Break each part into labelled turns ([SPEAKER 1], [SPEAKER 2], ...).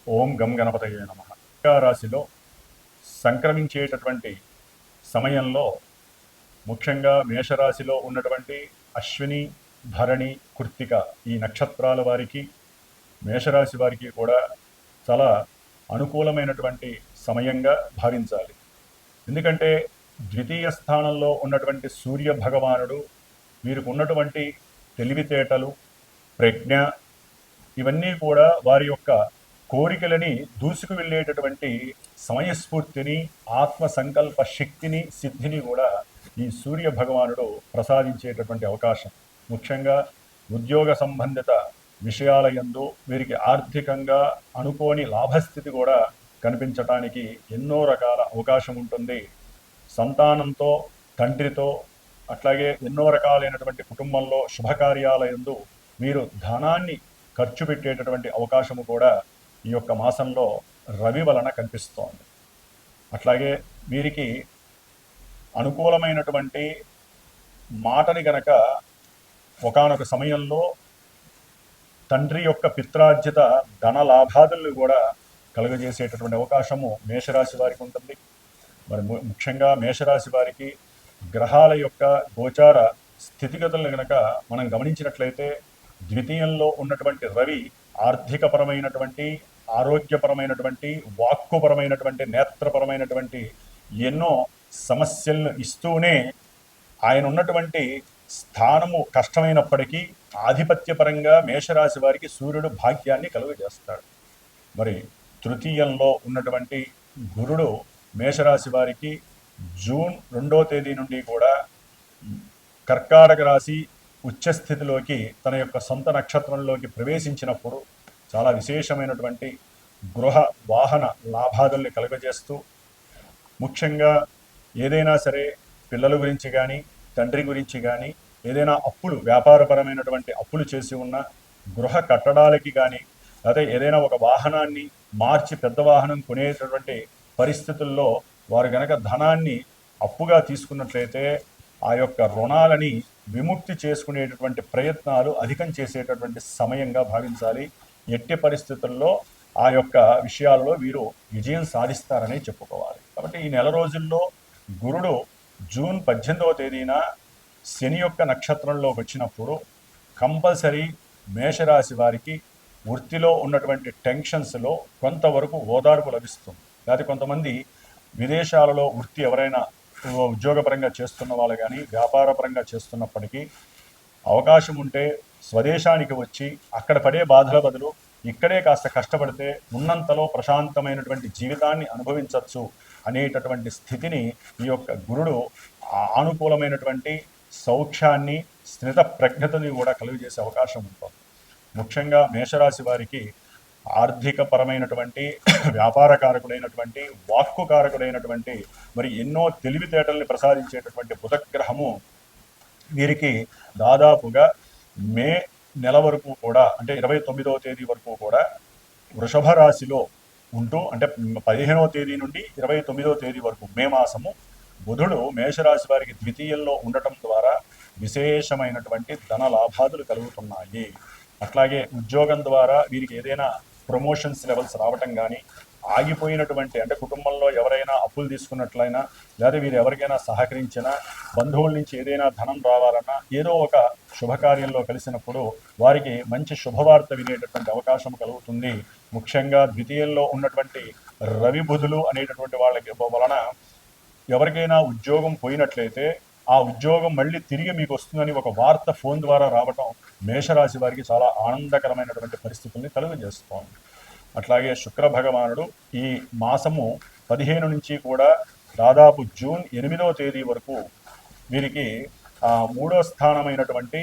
[SPEAKER 1] ఓం గం గణపతయే నమః. రాశిలో సంక్రమించేటటువంటి సమయంలో ముఖ్యంగా మేషరాశిలో ఉన్నటువంటి అశ్విని, భరణి, కృత్తిక ఈ నక్షత్రాల వారికి, మేషరాశి వారికి కూడా చాలా అనుకూలమైనటువంటి సమయంగా భావించాలి. ఎందుకంటే ద్వితీయ స్థానంలో ఉన్నటువంటి సూర్య భగవానుడు వీరికి ఉన్నటువంటి తెలివితేటలు, ప్రజ్ఞ ఇవన్నీ కూడా వారి యొక్క కోరికలని దూసుకు వెళ్ళేటటువంటి సమయస్ఫూర్తిని, ఆత్మ సంకల్ప శక్తిని, సిద్ధిని కూడా ఈ సూర్య భగవానుడు ప్రసాదించేటటువంటి అవకాశం. ముఖ్యంగా ఉద్యోగ సంబంధిత విషయాల యందు వీరికి ఆర్థికంగా అనుకోని లాభస్థితి కూడా కనిపించటానికి ఎన్నో రకాల అవకాశం ఉంటుంది. సంతానంతో, తండ్రితో, అట్లాగే ఎన్నో రకాలైనటువంటి కుటుంబంలో శుభకార్యాల యందు మీరు ధనాన్ని ఖర్చు పెట్టేటటువంటి అవకాశము కూడా ఈ యొక్క మాసంలో రవి వలన కనిపిస్తోంది. అట్లాగే వీరికి అనుకూలమైనటువంటి మాటని గనక ఒకానొక సమయంలో తండ్రి యొక్క పిత్రార్జిత ధన లాభాదులను కూడా కలుగజేసేటటువంటి అవకాశము మేషరాశి వారికి ఉంటుంది. మరి ముఖ్యంగా మేషరాశి వారికి గ్రహాల యొక్క గోచార స్థితిగతులను గనక మనం గమనించినట్లయితే ద్వితీయంలో ఉన్నటువంటి రవి ఆర్థికపరమైనటువంటి, ఆరోగ్యపరమైనటువంటి, వాక్కుపరమైనటువంటి, నేత్రపరమైనటువంటి ఎన్నో సమస్యలను ఇస్తూనే ఆయన ఉన్నటువంటి స్థానము కష్టమైనప్పటికీ ఆధిపత్యపరంగా మేషరాశి వారికి సూర్యుడు భాగ్యాన్ని కలుగజేస్తాడు. మరి తృతీయంలో ఉన్నటువంటి గురుడు మేషరాశి వారికి జూన్ 2వ తేదీ నుండి కూడా కర్కాటక రాశి ఉచ్చస్థితిలోకి తన యొక్క సొంత నక్షత్రంలోకి ప్రవేశించినప్పుడు చాలా విశేషమైనటువంటి గృహ వాహన లాభాదుల్ని కలుగజేస్తూ, ముఖ్యంగా ఏదైనా సరే పిల్లల గురించి కానీ, తండ్రి గురించి కానీ, ఏదైనా అప్పులు, వ్యాపారపరమైనటువంటి అప్పులు చేసి ఉన్న గృహ కట్టడాలకి కానీ, అదే ఏదైనా ఒక వాహనాన్ని మార్చి పెద్ద వాహనం కొనేటటువంటి పరిస్థితుల్లో వారు గనక ధనాన్ని అప్పుగా తీసుకున్నట్లయితే ఆ యొక్క రుణాలని విముక్తి చేసుకునేటటువంటి ప్రయత్నాలు అధికం చేసేటటువంటి సమయంగా భావించాలి. ఎట్టి పరిస్థితుల్లో ఆ యొక్క విషయాలలో వీరు విజయం సాధిస్తారని చెప్పుకోవాలి. కాబట్టి ఈ నెల రోజుల్లో గురుడు జూన్ 18వ తేదీన శని యొక్క నక్షత్రంలోకి వచ్చినప్పుడు కంపల్సరీ మేషరాశి వారికి వృత్తిలో ఉన్నటువంటి టెన్షన్స్లో కొంతవరకు ఓదార్పు లభిస్తుంది. లేకపోతే కొంతమంది విదేశాలలో వృత్తి ఎవరైనా ఉద్యోగపరంగా చేస్తున్న వాళ్ళు కానీ, వ్యాపారపరంగా చేస్తున్నప్పటికీ అవకాశం ఉంటే స్వదేశానికి వచ్చి అక్కడ పడే బాధల బదులు ఇక్కడే కాస్త కష్టపడితే ఉన్నంతలో ప్రశాంతమైనటువంటి జీవితాన్ని అనుభవించవచ్చు అనేటటువంటి స్థితిని ఈ యొక్క గురుడు అనుకూలమైనటువంటి సౌఖ్యాన్ని, స్థిత ప్రజ్ఞతని కూడా కలుగజేసే అవకాశం ఉంటుంది. ముఖ్యంగా మేషరాశి వారికి ఆర్థికపరమైనటువంటి, వ్యాపారకారకుడైనటువంటి, వాక్కుకారకుడైనటువంటి, మరి ఎన్నో తెలివితేటల్ని ప్రసాదించేటటువంటి బుధగ్రహము వీరికి దాదాపుగా మే నెల వరకు కూడా, అంటే 29వ తేదీ వరకు కూడా వృషభ రాశిలో ఉంటూ, అంటే 15వ తేదీ నుండి 29వ తేదీ వరకు మే మాసము బుధుడు మేషరాశి వారికి ద్వితీయంలో ఉండటం ద్వారా విశేషమైనటువంటి ధన లాభాదులు కలుగుతున్నాయి. అట్లాగే ఉద్యోగం ద్వారా వీరికి ఏదైనా ప్రమోషన్స్ లెవెల్స్ రావటం కానీ, ఆగిపోయినటువంటి, అంటే కుటుంబంలో ఎవరైనా అప్పులు తీసుకున్నట్లయినా, లేదా వీరు ఎవరికైనా సహకరించినా, బంధువుల నుంచి ఏదైనా ధనం రావాలన్నా, ఏదో ఒక శుభకార్యంలో కలిసినప్పుడు వారికి మంచి శుభవార్త వినేటటువంటి అవకాశం కలుగుతుంది. ముఖ్యంగా ద్వితీయంలో ఉన్నటువంటి రవి బుధులు అనేటటువంటి వాళ్ళకి వలన ఎవరికైనా ఉద్యోగం పోయినట్లయితే ఆ ఉద్యోగం మళ్ళీ తిరిగి మీకు వస్తుందని ఒక వార్త ఫోన్ ద్వారా రావటం మేషరాశి వారికి చాలా ఆనందకరమైనటువంటి పరిస్థితుల్ని కలుగజేస్తోంది. అట్లాగే శుక్ర భగవానుడు ఈ మాసము 15 నుంచి కూడా దాదాపు జూన్ 8వ తేదీ వరకు వీరికి 3వ స్థానమైనటువంటి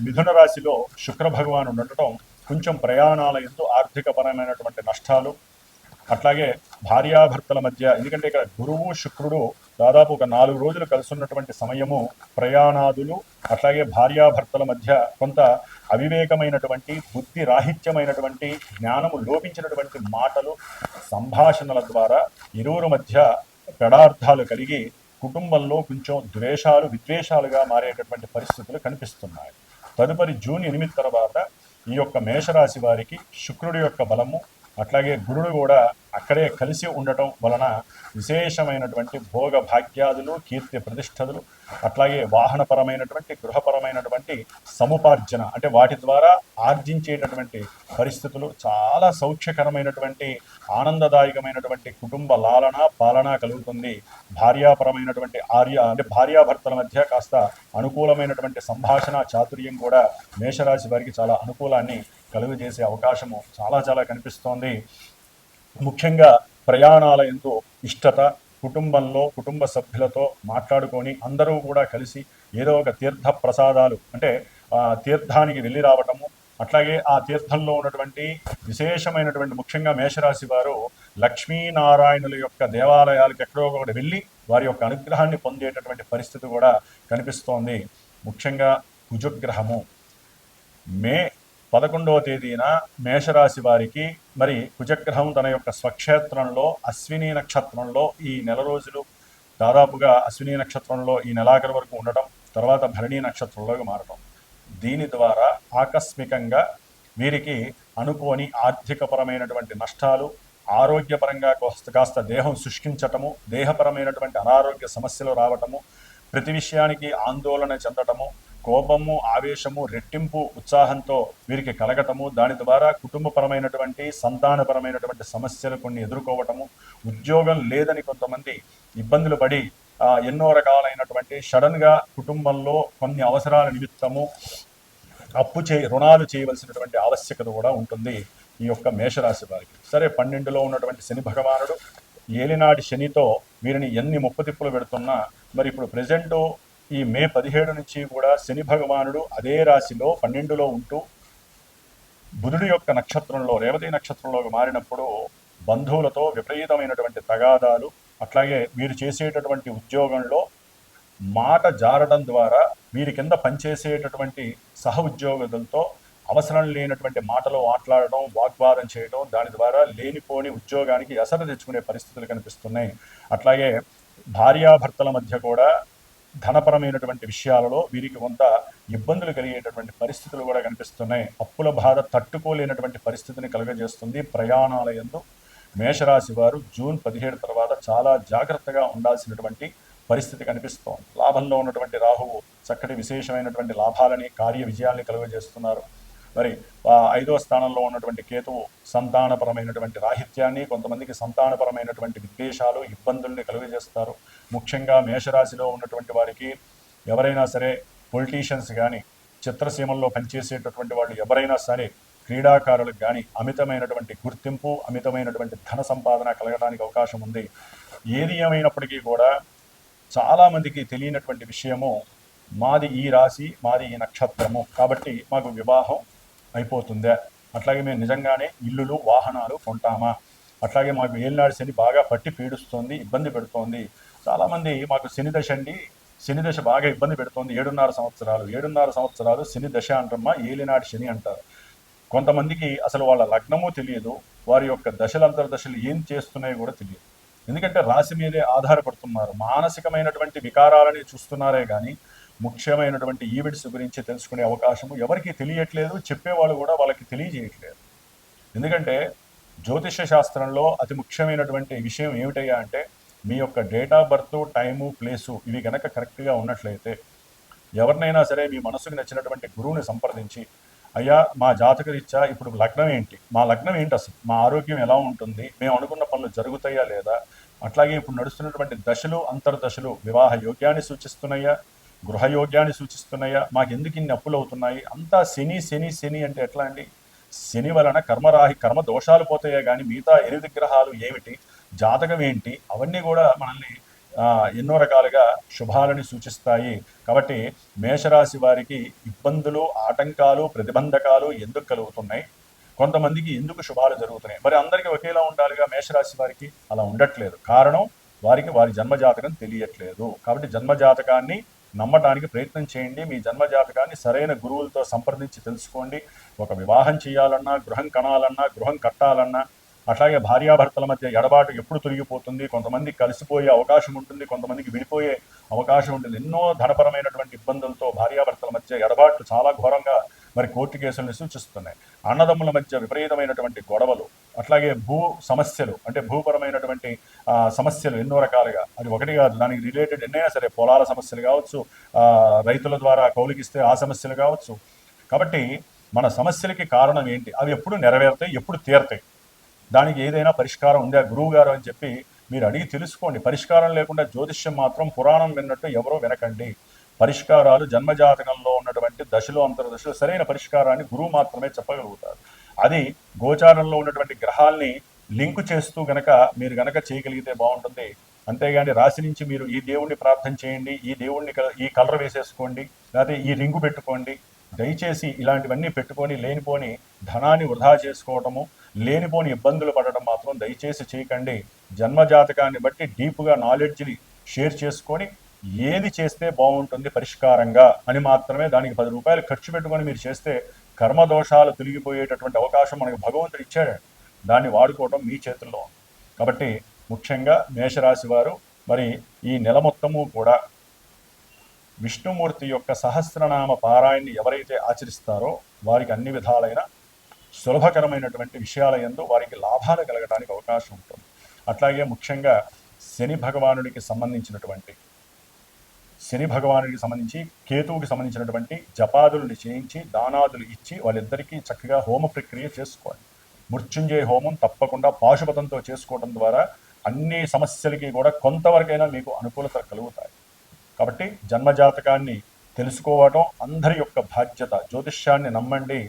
[SPEAKER 1] మిథున రాశిలో శుక్ర భగవానుడు ఉండటం కొంచెం ప్రయాణాల యందు ఆర్థికపరమైనటువంటి నష్టాలు, అట్లాగే భార్యాభర్తల మధ్య, ఎందుకంటే ఇక్కడ గురువు శుక్రుడు దాదాపు ఒక 4 రోజులు కలుసున్నటువంటి సమయము, ప్రయాణాదులు, అట్లాగే భార్యాభర్తల మధ్య కొంత అవివేకమైనటువంటి, బుద్ధి రాహిత్యమైనటువంటి, జ్ఞానము లోపించినటువంటి మాటలు, సంభాషణల ద్వారా ఇరువురు మధ్య పెడార్థాలు కలిగి కుటుంబంలో కొంచెం ద్వేషాలు, విద్వేషాలుగా మారేటటువంటి పరిస్థితులు కనిపిస్తున్నాయి. తదుపరి జూన్ 8 తర్వాత ఈ యొక్క మేషరాశి వారికి శుక్రుడి యొక్క బలము అట్లాగే గురుడు కూడా అక్కడే కలిసి ఉండటం వలన విశేషమైనటువంటి భోగ భాగ్యాదులు, కీర్తి ప్రతిష్టలు, అట్లాగే వాహనపరమైనటువంటి గృహపరమైనటువంటి సముపార్జన అంటే వాటి ద్వారా ఆర్జించేటటువంటి పరిస్థితులు, చాలా సౌఖ్యకరమైనటువంటి ఆనందదాయకమైనటువంటి కుటుంబ లాలన పాలన కలుగుతుంది. భార్యాపరమైనటువంటి అంటే భార్యాభర్తల మధ్య కాస్త అనుకూలమైనటువంటి సంభాషణ చాతుర్యం కూడా మేషరాశి వారికి చాలా అనుకూలాన్ని కలుగజేసే అవకాశము చాలా కనిపిస్తోంది. ముఖ్యంగా ప్రయాణాల యందు ఇష్టత, కుటుంబంలో కుటుంబ సభ్యులతో మాట్లాడుకొని అందరూ కూడా కలిసి ఏదో ఒక తీర్థ ప్రసాదాలు అంటే తీర్థానికి వెళ్ళి రావటము, అట్లాగే ఆ తీర్థంలో ఉన్నటువంటి విశేషమైనటువంటి ముఖ్యంగా మేషరాశి వారు లక్ష్మీనారాయణుల యొక్క దేవాలయాలకు ఎక్కడో ఒకటి వెళ్ళి వారి యొక్క అనుగ్రహాన్ని పొందేటటువంటి పరిస్థితి కూడా కనిపిస్తోంది. ముఖ్యంగా కుజగ్రహము మే 11వ తేదీన మేషరాశి వారికి మరి కుజగ్రహం తన యొక్క స్వక్షేత్రంలో అశ్విని నక్షత్రంలో ఈ నెల రోజులు దాదాపుగా అశ్విని నక్షత్రంలో ఈ నెలాఖరు వరకు ఉండటం, తర్వాత భరణి నక్షత్రంలోకి మారటం, దీని ద్వారా ఆకస్మికంగా వీరికి అనుకోని ఆర్థికపరమైనటువంటి నష్టాలు, ఆరోగ్యపరంగా కాస్త దేహం శుష్కించటము, దేహపరమైనటువంటి అనారోగ్య సమస్యలు రావటము, ప్రతి విషయానికి ఆందోళన చెందటము, కోపము, ఆవేశము, రెట్టింపు ఉత్సాహంతో వీరికి కలగటము, దాని ద్వారా కుటుంబపరమైనటువంటి సంతానపరమైనటువంటి సమస్యలు కొన్ని ఎదుర్కోవటము, ఉద్యోగం లేదని కొంతమంది ఇబ్బందులు పడి ఎన్నో రకాలైనటువంటి సడన్గా కుటుంబంలో కొన్ని అవసరాల నిమిత్తము రుణాలు చేయవలసినటువంటి ఆవశ్యకత కూడా ఉంటుంది ఈ యొక్క మేషరాశి వారికి. సరే, 12లో ఉన్నటువంటి శని భగవానుడు ఏలినాటి శనితో వీరిని ఎన్ని ముప్పతిప్పులు పెడుతున్నా మరి ఇప్పుడు ప్రజెంటు ఈ మే 17 నుంచి కూడా శని భగవానుడు అదే రాశిలో 12లో ఉంటూ బుధుడి యొక్క నక్షత్రంలో రేవతి నక్షత్రంలోకి మారినప్పుడు బంధువులతో విపరీతమైనటువంటి తగాదాలు, అట్లాగే వీరు చేసేటటువంటి ఉద్యోగంలో మాట జారడం ద్వారా వీరి కింద పనిచేసేటటువంటి సహ ఉద్యోగులతో అవసరం లేనటువంటి మాటలు మాట్లాడడం, వాగ్వాదం చేయడం, దాని ద్వారా లేనిపోని ఉద్యోగానికి అసలు తెచ్చుకునే పరిస్థితులు కనిపిస్తున్నాయి. అట్లాగే భార్యాభర్తల మధ్య కూడా ధనపరమైనటువంటి విషయాలలో వీరికి కొంత ఇబ్బందులు కలిగేటటువంటి పరిస్థితులు కూడా కనిపిస్తున్నాయి. అప్పుల బాధ తట్టుకోలేనటువంటి పరిస్థితిని కలుగజేస్తుంది. ప్రయాణాల యందు మేషరాశి వారు జూన్ 17 తర్వాత చాలా జాగ్రత్తగా ఉండాల్సినటువంటి పరిస్థితి కనిపిస్తోంది. లాభంలో ఉన్నటువంటి రాహువు చక్కటి విశేషమైనటువంటి లాభాలని, కార్య విజయాల్ని కలుగజేస్తున్నారు. మరి 5వ స్థానంలో ఉన్నటువంటి కేతువు సంతానపరమైనటువంటి రాహిత్యాన్ని, కొంతమందికి సంతానపరమైనటువంటి విద్వేషాలు, ఇబ్బందుల్ని కలుగజేస్తారు. ముఖ్యంగా మేషరాశిలో ఉన్నటువంటి వారికి ఎవరైనా సరే పొలిటీషియన్స్ కానీ, చిత్రసీమల్లో పనిచేసేటటువంటి వాళ్ళు ఎవరైనా సరే, క్రీడాకారులకు కానీ అమితమైనటువంటి గుర్తింపు, అమితమైనటువంటి ధన సంపాదన కలగడానికి అవకాశం ఉంది. ఏది ఏమైనప్పటికీ కూడా చాలామందికి తెలియనటువంటి విషయము, మాది ఈ రాశి, మాది ఈ నక్షత్రము కాబట్టి మాకు వివాహం అయిపోతుందా, అట్లాగే మేము నిజంగానే ఇల్లులు వాహనాలు కొంటామా, అట్లాగే మాకు ఏలినాడు శని బాగా పట్టి పీడుస్తోంది, ఇబ్బంది పెడుతోంది. చాలామంది మాకు శని దశ అండి, శని దశ బాగా ఇబ్బంది పెడుతోంది, 7.5 సంవత్సరాలు శని దశ అంటమ్మా, ఏలినాడు శని అంటారు. కొంతమందికి అసలు వాళ్ళ లగ్నము తెలియదు, వారి యొక్క దశలు ఏం చేస్తున్నాయో కూడా తెలియదు. ఎందుకంటే రాశి మీదే ఆధారపడుతున్నారు. మానసికమైనటువంటి వికారాలని చూస్తున్నారే కానీ ముఖ్యమైనటువంటి ఈవెంట్స్ గురించి తెలుసుకునే అవకాశము ఎవరికి తెలియట్లేదు, చెప్పేవాళ్ళు కూడా వాళ్ళకి తెలియజేయట్లేదు. ఎందుకంటే జ్యోతిష శాస్త్రంలో అతి ముఖ్యమైనటువంటి విషయం ఏమిటయ్యా అంటే మీ యొక్క date of birth, time, place ఇవి కనుక కరెక్ట్గా ఉన్నట్లయితే ఎవరినైనా సరే మీ మనసుకు నచ్చినటువంటి గురువుని సంప్రదించి, అయ్యా మా జాతకరీత్యా ఇప్పుడు లగ్నం ఏంటి, మా లగ్నం ఏంటి, అసలు మా ఆరోగ్యం ఎలా ఉంటుంది, మేము అనుకున్న పనులు జరుగుతాయా లేదా, అట్లాగే ఇప్పుడు నడుస్తున్నటువంటి దశలు, అంతర్దశలు వివాహ యోగ్యాన్ని సూచిస్తున్నాయా, గృహయోగ్యాన్ని సూచిస్తున్నాయా, మాకు ఎందుకు ఇన్ని అప్పులు అవుతున్నాయి, అంతా శని శని శని అంటే ఎట్లా అండి? శని వలన కర్మ దోషాలు పోతాయా కానీ మిగతా 8 గ్రహాలు ఏమిటి, జాతకం ఏంటి, అవన్నీ కూడా మనల్ని ఎన్నో రకాలుగా శుభాలని సూచిస్తాయి. కాబట్టి మేషరాశి వారికి ఇబ్బందులు, ఆటంకాలు, ప్రతిబంధకాలు ఎందుకు కలుగుతున్నాయి, కొంతమందికి ఎందుకు శుభాలు జరుగుతున్నాయి, మరి అందరికీ ఒకేలా ఉండాలిగా మేషరాశి వారికి? అలా ఉండట్లేదు. కారణం వారికి వారి జన్మజాతకం తెలియట్లేదు. కాబట్టి జన్మజాతకాన్ని నమ్మటానికి ప్రయత్నం చేయండి. మీ జన్మజాతకాన్ని సరైన గురువులతో సంప్రదించి తెలుసుకోండి. ఒక వివాహం చేయాలన్నా, గృహం కనాలన్నా, గృహం కట్టాలన్నా, అట్లాగే భార్యాభర్తల మధ్య ఎడబాటు ఎప్పుడు తొలగిపోతుంది, కొంతమంది కలిసిపోయే అవకాశం ఉంటుంది, కొంతమందికి విడిపోయే అవకాశం ఉంటుంది. ఎన్నో ధనపరమైనటువంటి ఇబ్బందులతో భార్యాభర్తల మధ్య ఎడబాట్లు చాలా ఘోరంగా మరి కోర్టు కేసుల్ని సూచిస్తున్నాయి. అన్నదమ్ముల మధ్య విపరీతమైనటువంటి గొడవలు, అట్లాగే భూ సమస్యలు, అంటే భూపరమైనటువంటి సమస్యలు ఎన్నో రకాలుగా, అది ఒకటి కాదు, దానికి రిలేటెడ్ ఎన్నైనా సరే, పొలాల సమస్యలు కావచ్చు, రైతుల ద్వారా కౌలుకిస్తే ఆ సమస్యలు కావచ్చు. కాబట్టి మన సమస్యలకి కారణం ఏంటి, అవి ఎప్పుడు నెరవేరుతాయి, ఎప్పుడు తీరతాయి, దానికి ఏదైనా పరిష్కారం ఉందా గురువు గారు అని చెప్పి మీరు అడిగి తెలుసుకోండి. పరిష్కారం లేకుండా జ్యోతిష్యం మాత్రం పురాణం విన్నట్టు ఎవరో వినకండి. పరిష్కారాలు జన్మజాతకంలో ఉన్నటువంటి దశలు, అంతర్దశలు సరైన పరిష్కారాన్ని గురువు మాత్రమే చెప్పగలుగుతారు. అది గోచారంలో ఉన్నటువంటి గ్రహాల్ని లింకు చేస్తూ మీరు గనక చేయగలిగితే బాగుంటుంది. అంతేగాని రాశి నుంచి మీరు ఈ దేవుణ్ణి ప్రార్థన చేయండి, ఈ దేవుణ్ణి ఈ కలర్ వేసేసుకోండి, లేకపోతే ఈ రింగు పెట్టుకోండి, దయచేసి ఇలాంటివన్నీ పెట్టుకొని లేనిపోని ధనాన్ని వృధా చేసుకోవటము, లేనిపోని ఇబ్బందులు పడటం మాత్రం దయచేసి చేయకండి. జన్మజాతకాన్ని బట్టి డీప్గా నాలెడ్జ్ని షేర్ చేసుకొని ఏది చేస్తే బాగుంటుంది పరిష్కారంగా అని మాత్రమే, దానికి 10 రూపాయలు ఖర్చు పెట్టుకొని మీరు చేస్తే కర్మదోషాలు తొలగిపోయేటటువంటి అవకాశం మనకు భగవంతుడు ఇచ్చాడు. దాన్ని వాడుకోవడం మీ చేతుల్లో. కాబట్టి ముఖ్యంగా మేషరాశి వారు మరి ఈ నెల మొత్తము కూడా విష్ణుమూర్తి యొక్క సహస్రనామ పారాయణని ఎవరైతే ఆచరిస్తారో వారికి అన్ని విధాలైన సులభకరమైనటువంటి విషయాల యందు వారికి లాభాలు కలగడానికి అవకాశం ఉంటుంది. అట్లాగే ముఖ్యంగా శని భగవానుడికి సంబంధించి కేతువుకి సంబంధించినటువంటి జపాదులను చేయించి దానాదులు ఇచ్చి వాళ్ళిద్దరికీ చక్కగా హోమ ప్రక్రియ చేసుకోండి. మృత్యుంజయ హోమం తప్పకుండా పాశుపతంతో చేసుకోవడం ద్వారా అన్ని సమస్యలకి కూడా కొంతవరకైనా మీకు అనుకూలత కలుగుతాయి. కాబట్టి జన్మజాతకాన్ని తెలుసుకోవటం అందరి యొక్క బాధ్యత. జ్యోతిష్యాన్ని నమ్మండి,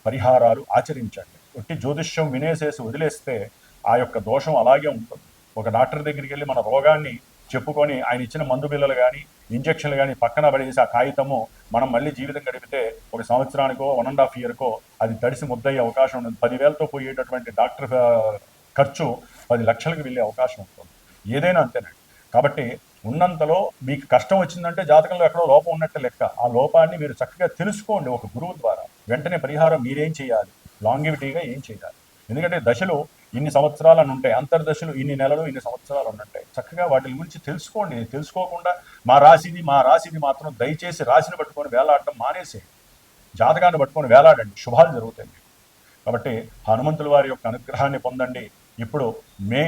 [SPEAKER 1] పరిహారాలు ఆచరించండి. ఒట్టి జ్యోతిష్యం వినేసేసి వదిలేస్తే ఆ యొక్క దోషం అలాగే ఉంటుంది. ఒక డాక్టర్ దగ్గరికి వెళ్ళి మన రోగాన్ని చెప్పుకొని ఆయన ఇచ్చిన మందు బిల్లలు కానీ ఇంజక్షన్లు కానీ పక్కన పడేసి ఆ కాగితము మనం మళ్ళీ జీవితం గడిపితే 1 సంవత్సరానికో 1.5 ఇయర్కో అది తడిసి ముద్దయ్యే అవకాశం ఉంటుంది. 10,000తో పోయేటటువంటి డాక్టర్ ఖర్చు 10 లక్షలకు వెళ్ళే అవకాశం ఉంటుంది. ఏదైనా అంతేనండి. కాబట్టి ఉన్నంతలో మీకు కష్టం వచ్చిందంటే జాతకంలో ఎక్కడో లోపం ఉన్నట్టు లెక్క. ఆ లోపాన్ని మీరు చక్కగా తెలుసుకోండి ఒక గురువు ద్వారా. వెంటనే పరిహారం మీరేం చేయాలి, లాంగివిటీగా ఏం చేయాలి. ఎందుకంటే దశలు ఇన్ని సంవత్సరాలు అని ఉంటాయి, అంతర్దశలు ఇన్ని నెలలు ఇన్ని సంవత్సరాలు ఉంటాయి. చక్కగా వాటి గురించి తెలుసుకోండి. తెలుసుకోకుండా మా రాశిది మాత్రం దయచేసి రాశిని పట్టుకొని వేలాడటం మానేసేయండి. జాతకాన్ని పట్టుకొని వేలాడండి, శుభాలు జరుగుతాయి. కాబట్టి హనుమంతుల వారి యొక్క అనుగ్రహాన్ని పొందండి. ఇప్పుడు మే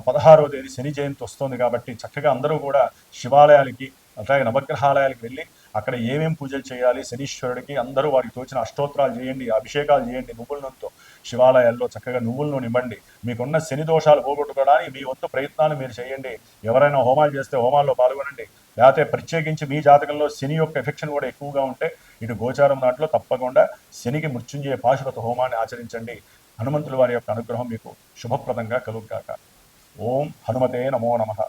[SPEAKER 1] 16వ తేదీ శని జయంతి వస్తుంది కాబట్టి చక్కగా అందరూ కూడా శివాలయాలకి అట్లాగే నవగ్రహాలయాలకు వెళ్ళి అక్కడ ఏమేం పూజలు చేయాలి శనీశ్వరుడికి అందరూ వారికి తోచిన అష్టోత్తరాలు చేయండి, అభిషేకాలు చేయండి. నువ్వుల నూనెతో శివాలయాల్లో చక్కగా నువ్వుల నూనె ఇవ్వండి. మీకున్న శని దోషాలు పోగొట్టుకోవడానికి మీ వంతు ప్రయత్నాలు మీరు చేయండి. ఎవరైనా హోమాలు చేస్తే హోమాల్లో పాల్గొనండి. లేకపోతే ప్రత్యేకించి మీ జాతకంలో శని యొక్క ఎఫెక్షన్ కూడా ఎక్కువగా ఉంటే ఇటు గోచారం దాంట్లో తప్పకుండా శనికి మృత్యుంజయ పాశుపత హోమాన్ని ఆచరించండి. హనుమంతుల వారి యొక్క అనుగ్రహం మీకు శుభప్రదంగా కలుగుగాక. ఓం హనుమతే నమో నమః.